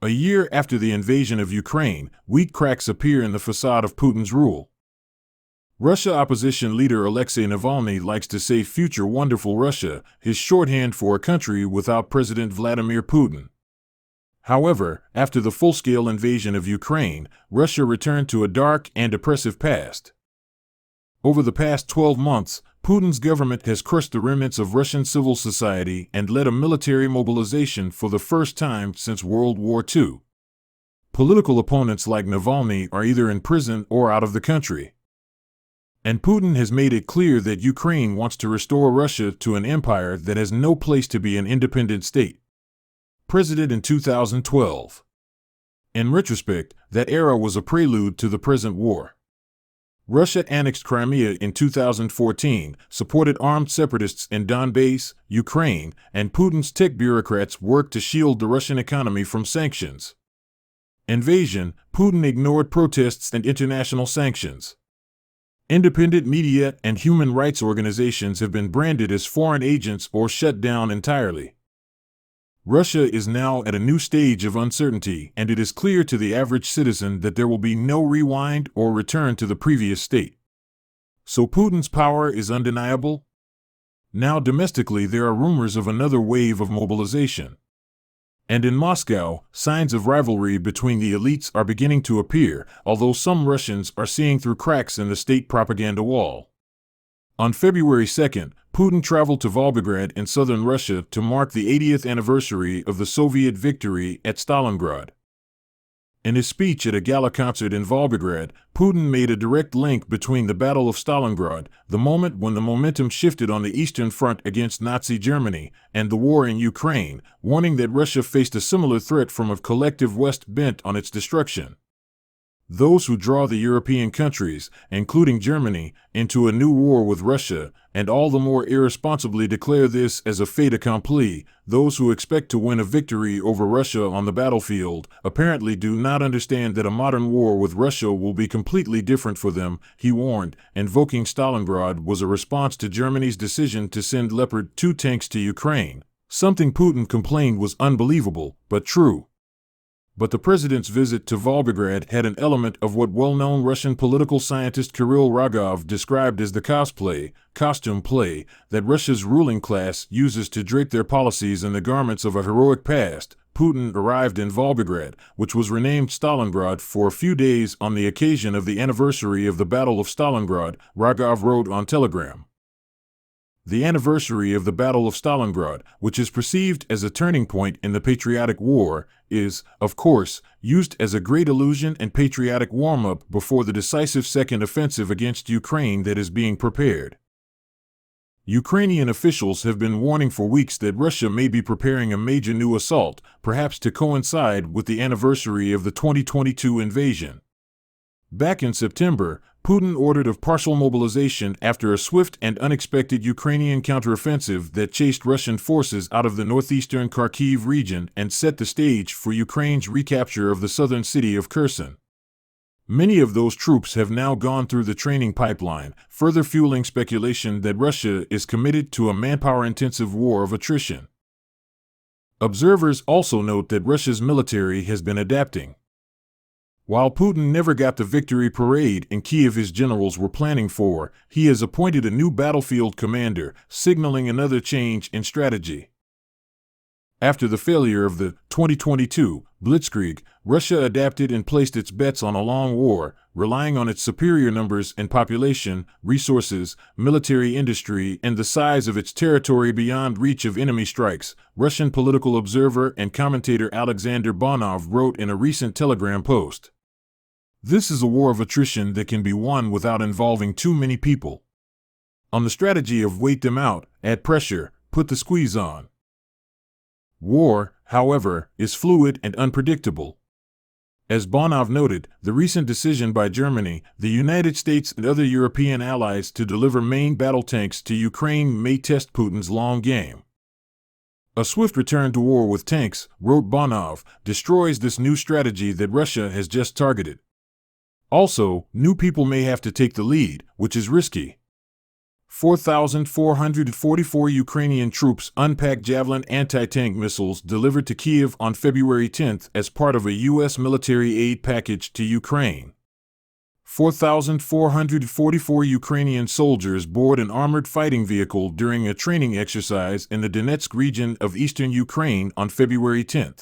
A year after the invasion of Ukraine, weak cracks appear in the facade of Putin's rule. Russia opposition leader Alexei Navalny likes to say future wonderful Russia, his shorthand for a country without President Vladimir Putin. However, after the full-scale invasion of Ukraine, Russia returned to a dark and oppressive past. Over the past 12 months, Putin's government has crushed the remnants of Russian civil society and led a military mobilization for the first time since World War II. Political opponents like Navalny are either in prison or out of the country. And Putin has made it clear that Ukraine wants to restore Russia to an empire that has no place to be an independent state. President in 2012. In retrospect, that era was a prelude to the present war. Russia annexed Crimea in 2014, supported armed separatists in Donbass, Ukraine, and Putin's tech bureaucrats worked to shield the Russian economy from sanctions. Invasion, Putin ignored protests and international sanctions. Independent media and human rights organizations have been branded as foreign agents or shut down entirely. Russia is now at a new stage of uncertainty, and it is clear to the average citizen that there will be no rewind or return to the previous state. So Putin's power is undeniable? Now domestically there are rumors of another wave of mobilization. And in Moscow, signs of rivalry between the elites are beginning to appear, although some Russians are seeing through cracks in the state propaganda wall. On February 2nd, Putin traveled to Volgograd in southern Russia to mark the 80th anniversary of the Soviet victory at Stalingrad. In his speech at a gala concert in Volgograd, Putin made a direct link between the Battle of Stalingrad, the moment when the momentum shifted on the Eastern Front against Nazi Germany, and the war in Ukraine, warning that Russia faced a similar threat from a collective West bent on its destruction. Those who draw the European countries, including Germany, into a new war with Russia, and all the more irresponsibly declare this as a fait accompli, those who expect to win a victory over Russia on the battlefield, apparently do not understand that a modern war with Russia will be completely different for them, he warned. Invoking Stalingrad was a response to Germany's decision to send Leopard 2 tanks to Ukraine, something Putin complained was unbelievable, but true. But the president's visit to Volgograd had an element of what well-known Russian political scientist Kirill Rogov described as the costume play, that Russia's ruling class uses to drape their policies in the garments of a heroic past. Putin arrived in Volgograd, which was renamed Stalingrad, for a few days on the occasion of the anniversary of the Battle of Stalingrad, Rogov wrote on Telegram. The anniversary of the Battle of Stalingrad, which is perceived as a turning point in the patriotic war, is, of course, used as a great illusion and patriotic warm-up before the decisive second offensive against Ukraine that is being prepared. Ukrainian officials have been warning for weeks that Russia may be preparing a major new assault, perhaps to coincide with the anniversary of the 2022 invasion. Back in September, Putin ordered of partial mobilization after a swift and unexpected Ukrainian counteroffensive that chased Russian forces out of the northeastern Kharkiv region and set the stage for Ukraine's recapture of the southern city of Kherson. Many of those troops have now gone through the training pipeline, further fueling speculation that Russia is committed to a manpower-intensive war of attrition. Observers also note that Russia's military has been adapting. While Putin never got the victory parade in Kiev his generals were planning for, he has appointed a new battlefield commander, signaling another change in strategy. After the failure of the 2022 Blitzkrieg, Russia adapted and placed its bets on a long war, relying on its superior numbers and population, resources, military industry, and the size of its territory beyond reach of enemy strikes, Russian political observer and commentator Alexander Bonov wrote in a recent Telegram post. This is a war of attrition that can be won without involving too many people. On the strategy of wait them out, add pressure, put the squeeze on. War, however, is fluid and unpredictable. As Bonov noted, the recent decision by Germany, the United States and other European allies to deliver main battle tanks to Ukraine may test Putin's long game. A swift return to war with tanks, wrote Bonov, destroys this new strategy that Russia has just targeted. Also, new people may have to take the lead, which is risky. 4,444 Ukrainian troops unpacked Javelin anti-tank missiles delivered to Kyiv on February 10 as part of a U.S. military aid package to Ukraine. 4,444 Ukrainian soldiers board an armored fighting vehicle during a training exercise in the Donetsk region of eastern Ukraine on February 10.